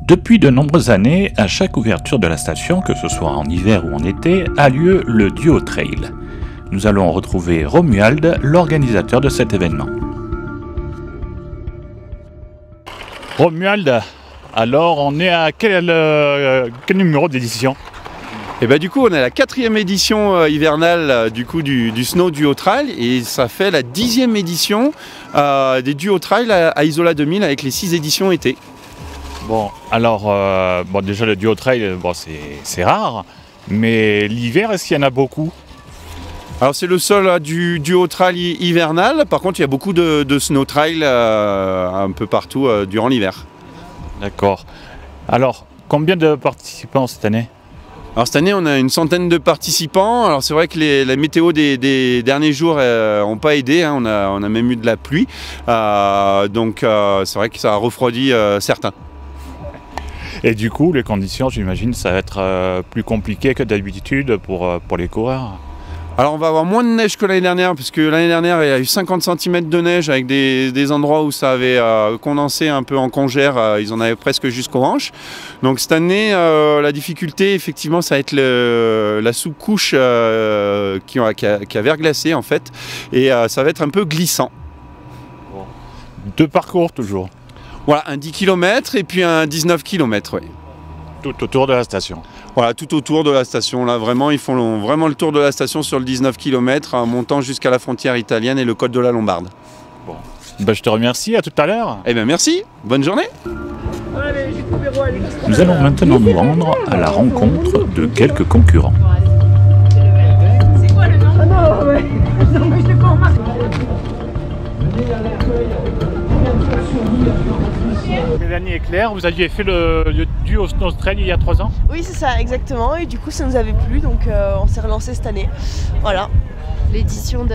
Depuis de nombreuses années, à chaque ouverture de la station, que ce soit en hiver ou en été, a lieu le Duo Trail. Nous allons retrouver Romuald, l'organisateur de cet événement. Romuald, alors on est à quel numéro d'édition? Et bah du coup on est à la 4e édition hivernale du Snow Duo Trail et ça fait la 10e édition des Duo Trail à Isola 2000 avec les 6 éditions été. Bon, alors, déjà le Duo Trail, c'est rare, mais l'hiver, est-ce qu'il y en a beaucoup? Alors c'est le seul du Duo Trail hivernal, par contre il y a beaucoup de Snow Trail un peu partout durant l'hiver. D'accord. Alors, combien de participants cette année? Alors cette année on a une centaine de participants, alors c'est vrai que la météo des derniers jours n'ont pas aidé, hein. On a même eu de la pluie, donc c'est vrai que ça a refroidi certains. Et du coup, les conditions, j'imagine, ça va être plus compliqué que d'habitude pour les coureurs. Alors on va avoir moins de neige que l'année dernière, puisque l'année dernière il y a eu 50 cm de neige avec des endroits où ça avait condensé un peu en congère, ils en avaient presque jusqu'aux hanches. Donc cette année, la difficulté effectivement ça va être la sous-couche qui a verglacé en fait, et ça va être un peu glissant. Bon. 2 parcours toujours. Voilà, un 10 km et puis un 19 km, oui. Tout autour de la station. Voilà, tout autour de la station. Là, vraiment, ils font vraiment le tour de la station sur le 19 km, en montant jusqu'à la frontière italienne et le col de la Lombarde. Bon. Ben, je te remercie, à tout à l'heure. Eh bien, merci, bonne journée. Nous allons maintenant nous rendre à la rencontre de quelques concurrents. C'est quoi le nom? Ah non, ouais. Non, mais je l'ai pas remarqué. Mélanie et Claire, vous aviez fait le Duo Snow Trail il y a 3 ans? Oui, c'est ça, exactement. Et du coup, ça nous avait plu, donc on s'est relancé cette année. Voilà. L'édition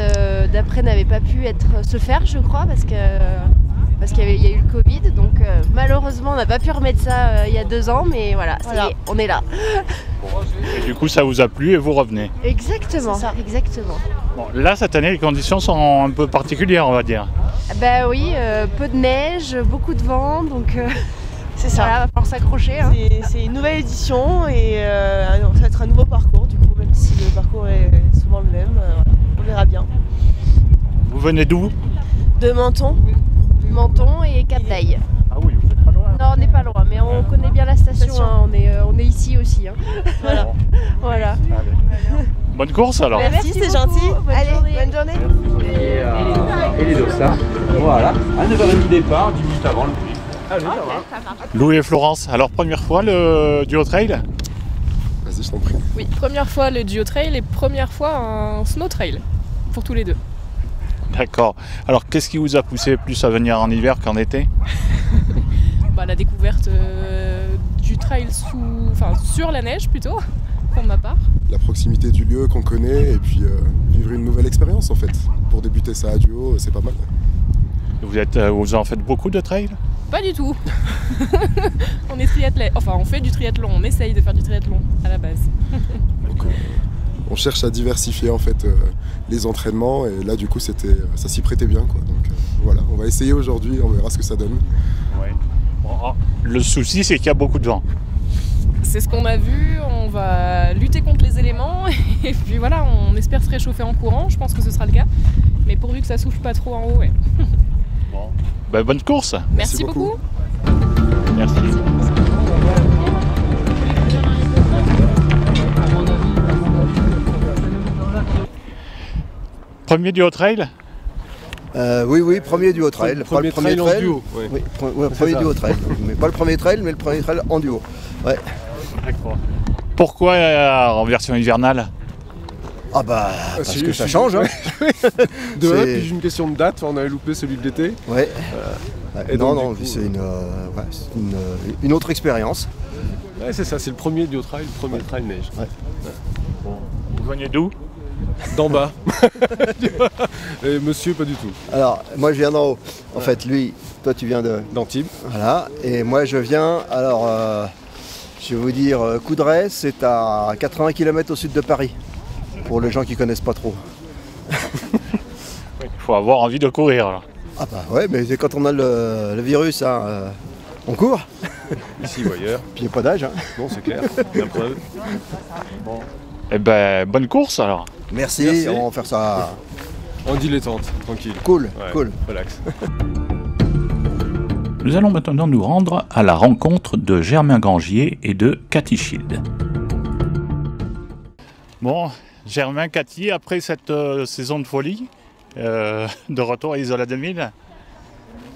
d'après n'avait pas pu se faire, je crois, parce qu'il y a eu le Covid. Donc malheureusement, on n'a pas pu remettre ça il y a 2 ans, mais voilà, ça y est, on est là. Et du coup, ça vous a plu et vous revenez? Exactement, exactement. Bon, là, cette année, les conditions sont un peu particulières, on va dire. Bah oui, peu de neige, beaucoup de vent, donc c'est ça. Voilà, va falloir s'accrocher. Hein. C'est une nouvelle édition et ça va être un nouveau parcours, du coup, même si le parcours est souvent le même, on verra bien. Vous venez d'où? De Menton. Menton et Cap d'Aille. Ah oui, vous n'êtes pas loin. Non, on n'est pas loin, mais on connaît bien la station, hein. On est ici aussi. Hein. Voilà. Voilà. Allez. Bonne course alors. Merci, c'est gentil. Allez, bonne journée. Et les dossards, voilà, à 9h30 départ, 10 minutes avant le prix. Allez, ça va. Louis et Florence, alors première fois le Duo Trail? Vas-y, je t'en prie. Oui, première fois le Duo Trail et première fois un Snow Trail, pour tous les deux. D'accord. Alors qu'est-ce qui vous a poussé plus à venir en hiver qu'en été? La découverte du trail sur la neige plutôt, pour ma part. La proximité du lieu qu'on connaît et puis vivre une nouvelle expérience en fait. Pour débuter ça à duo, c'est pas mal. Vous en faites beaucoup de trail? Pas du tout. On est triathlète, enfin on fait du triathlon, on essaye de faire du triathlon à la base. Donc, on cherche à diversifier en fait les entraînements et là du coup ça s'y prêtait bien quoi. Donc voilà, on va essayer aujourd'hui, on verra ce que ça donne. Ouais. Bon, le souci c'est qu'il y a beaucoup de vent. C'est ce qu'on a vu, on va lutter contre les éléments et puis voilà, on espère se réchauffer en courant, je pense que ce sera le cas. Mais pourvu que ça souffle pas trop en haut, ouais. Bon. Bonne course. Merci beaucoup. Merci. Premier Duo Trail? Oui, premier Duo Trail. Premier trail en duo. Ouais. Oui, premier Duo Trail. Mais pas le premier trail, mais le premier trail en duo. Ouais. D'accord. Pourquoi en version hivernale? Ah bah, parce que ça change. Hein. Puis une question de date, on avait loupé celui de l'été. Ouais. C'est une autre expérience. Ouais, c'est ça, c'est le premier Duo Trail, le premier trail neige. Ouais. Bon. Vous venez d'où? D'en bas. Et monsieur, pas du tout. Alors, moi je viens d'en haut. En fait, lui, toi tu viens d'Antibes. Voilà. Et moi je viens, je vais vous dire, Coudray, c'est à 80 km au sud de Paris. Pour les gens qui connaissent pas trop. Il faut avoir envie de courir. Là. Ah bah ouais, mais quand on a le virus, hein, on court. ici ou ailleurs. Puis il n'y a pas d'âge. Hein. Bon, c'est clair, la preuve. Bon. Eh ben, bonne course alors. Merci, on va faire ça. En dilettante, tranquille. Cool, Ouais, cool. Relax. Nous allons maintenant nous rendre à la rencontre de Germain Grangier et de Cathy Schild. Bon, Germain, Cathy, après cette saison de folie, de retour à Isola 2000.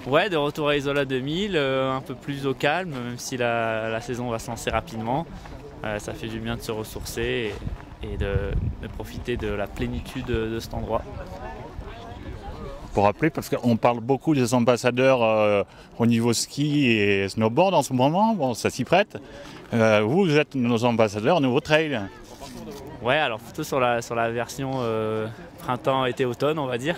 Ouais, de retour à Isola 2000, un peu plus au calme, même si la saison va se lancer rapidement. Ça fait du bien de se ressourcer et de profiter de la plénitude de cet endroit. Pour rappeler, parce qu'on parle beaucoup des ambassadeurs au niveau ski et snowboard en ce moment, bon, ça s'y prête. Vous êtes nos ambassadeurs au nouveau trail. Ouais, alors plutôt sur la version printemps, été, automne, on va dire.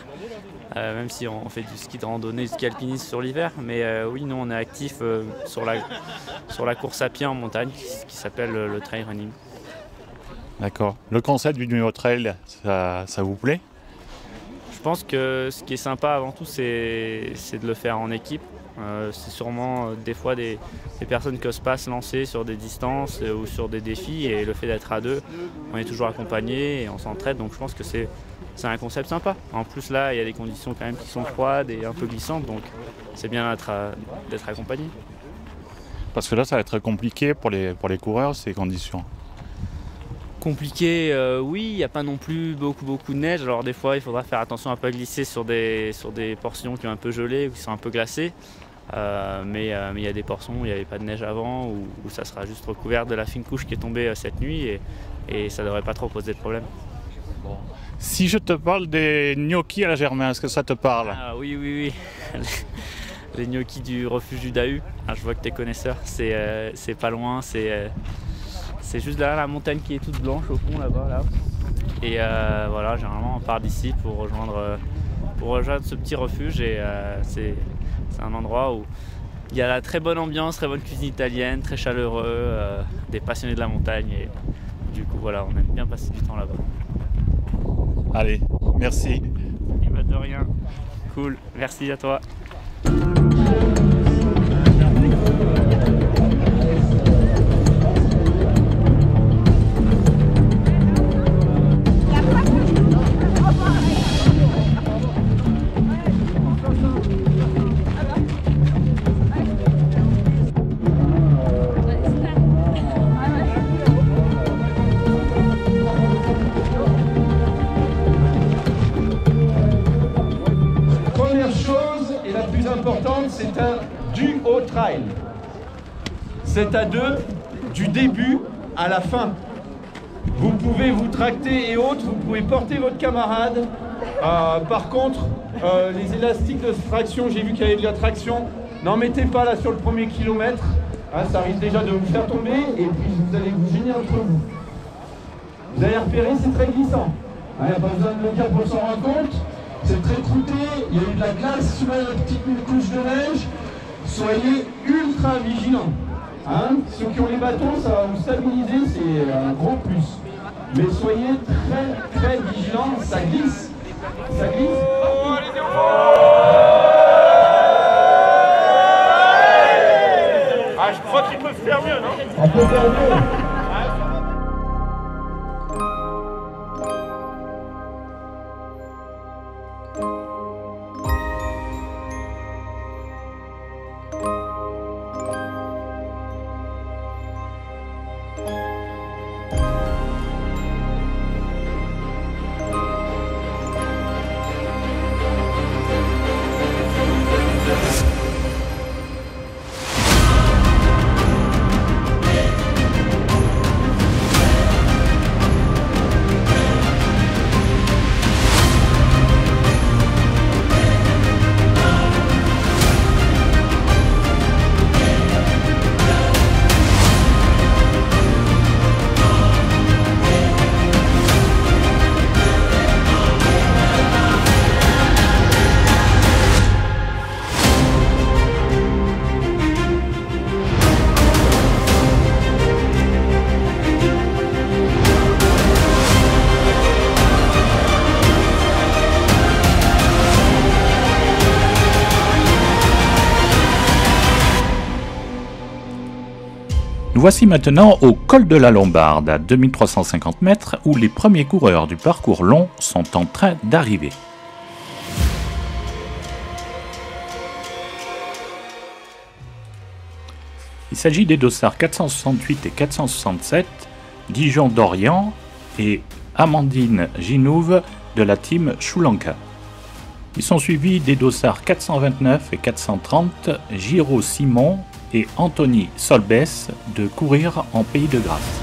Même si on fait du ski de randonnée, du ski alpinisme sur l'hiver. Mais oui, nous on est actifs sur la course à pied en montagne qui s'appelle le trail running. D'accord. Le concept du nouveau trail, ça vous plaît? Je pense que ce qui est sympa avant tout, c'est de le faire en équipe. C'est sûrement des fois des personnes qui n'osent pas se lancer sur des distances ou sur des défis, et le fait d'être à deux, on est toujours accompagné et on s'entraide, donc je pense que c'est un concept sympa. En plus là, il y a des conditions quand même qui sont froides et un peu glissantes, donc c'est bien d'être accompagné. Parce que là, ça va être compliqué pour les coureurs, ces conditions. Compliqué, oui, il n'y a pas non plus beaucoup de neige, alors des fois il faudra faire attention à ne pas glisser sur des portions qui ont un peu gelé ou qui sont un peu glacées, mais il y a des portions où il n'y avait pas de neige avant, où ça sera juste recouvert de la fine couche qui est tombée cette nuit, et ça ne devrait pas trop poser de problème. Bon. Si je te parle des gnocchis à la Germain, est-ce que ça te parle? Ah, oui. Les gnocchis du refuge du Dahu, je vois que tu es connaisseur, c'est pas loin, c'est juste derrière la montagne qui est toute blanche au fond là-bas. Là. Et voilà, généralement on part d'ici pour rejoindre ce petit refuge, et c'est un endroit où il y a la très bonne ambiance, très bonne cuisine italienne, très chaleureux, des passionnés de la montagne, et du coup voilà, on aime bien passer du temps là-bas. Allez, merci. Et bah de rien. Cool, merci à toi. C'est un duo trail. C'est à deux, du début à la fin. Vous pouvez vous tracter et autres, vous pouvez porter votre camarade. Par contre, les élastiques de traction, j'ai vu qu'il y avait de la traction. N'en mettez pas là sur le premier kilomètre. Ça risque déjà de vous faire tomber, et puis vous allez vous gêner entre vous. Vous allez repérer, c'est très glissant. Il n'y a pas besoin de le dire pour s'en rendre compte. C'est très croûté, il y a eu de la glace sous la petite couche de neige. Soyez ultra vigilants. Ceux qui ont les bâtons, ça va vous stabiliser, c'est un gros plus. Mais soyez très vigilants, ça glisse. Ça glisse. Je crois qu'ils peuvent faire mieux, non? On peut faire mieux. Nous voici maintenant au col de la Lombarde, à 2350 mètres, où les premiers coureurs du parcours long sont en train d'arriver. Il s'agit des dossards 468 et 467, Dijon d'Orient et Amandine Ginouve de la team Choulanka. Ils sont suivis des dossards 429 et 430, Giraud Simon et Anthony Solbès de Courir en Pays de Grâce.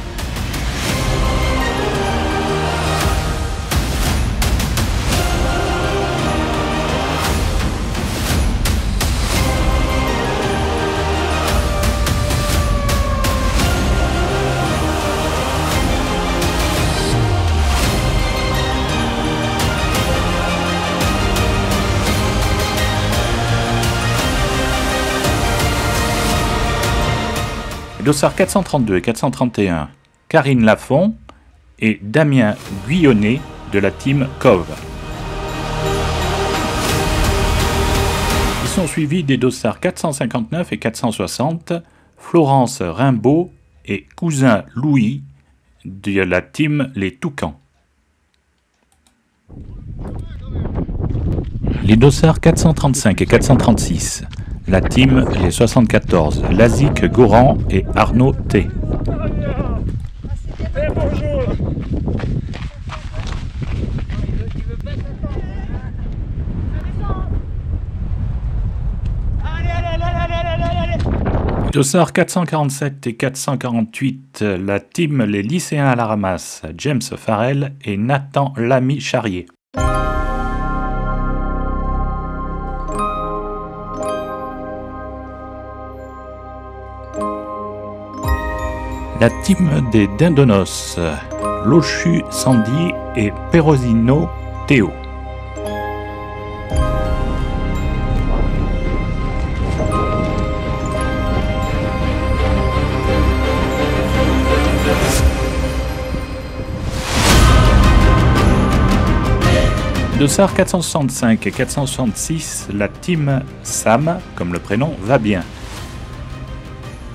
Dossard 432 et 431, Karine Lafont et Damien Guyonnet de la team Cove. Ils sont suivis des dossards 459 et 460, Florence Rimbaud et Cousin Louis de la team Les Toucans. Les dossards 435 et 436, la team Les 74, Lazic Goran et Arnaud T. Dossard 447 et 448, la team Les Lycéens à la Ramasse, James Farrell et Nathan Lamy Charrier. La team des Dindonos, Lochu Sandy et Perosino Théo. Dossard 465 et 466, la team Sam, comme le prénom va bien.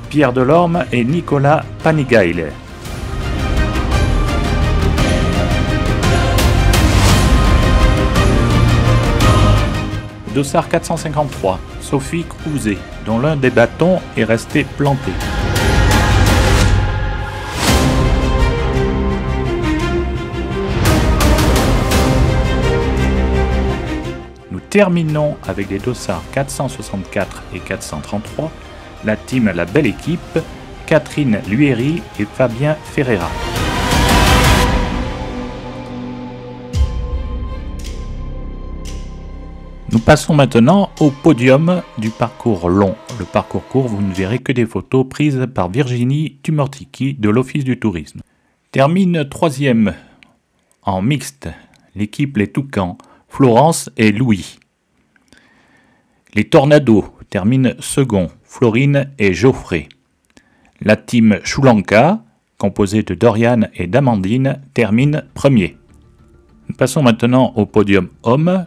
Pierre Delorme et Nicolas Panigaile. Dossard 453, Sophie Crouzet, dont l'un des bâtons est resté planté. Nous terminons avec les dossards 464 et 433, la team La Belle Équipe, Catherine Luéry et Fabien Ferreira. Nous passons maintenant au podium du parcours long. Le parcours court, vous ne verrez que des photos prises par Virginie Tumortiki de l'Office du Tourisme. Termine troisième en mixte, l'équipe Les Toucans, Florence et Louis. Les Tornados terminent second, Florine et Geoffrey. La team Choulanka, composée de Dorian et d'Amandine, termine premier. Nous passons maintenant au podium homme.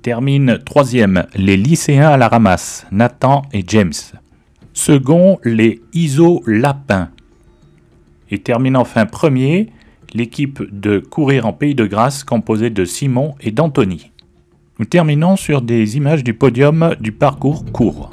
Termine troisième, les Lycéens à la Ramasse, Nathan et James. Second, les Iso Lapin. Et termine enfin premier, l'équipe de Courir en Pays de Grâce, composée de Simon et d'Anthony. Nous terminons sur des images du podium du parcours court.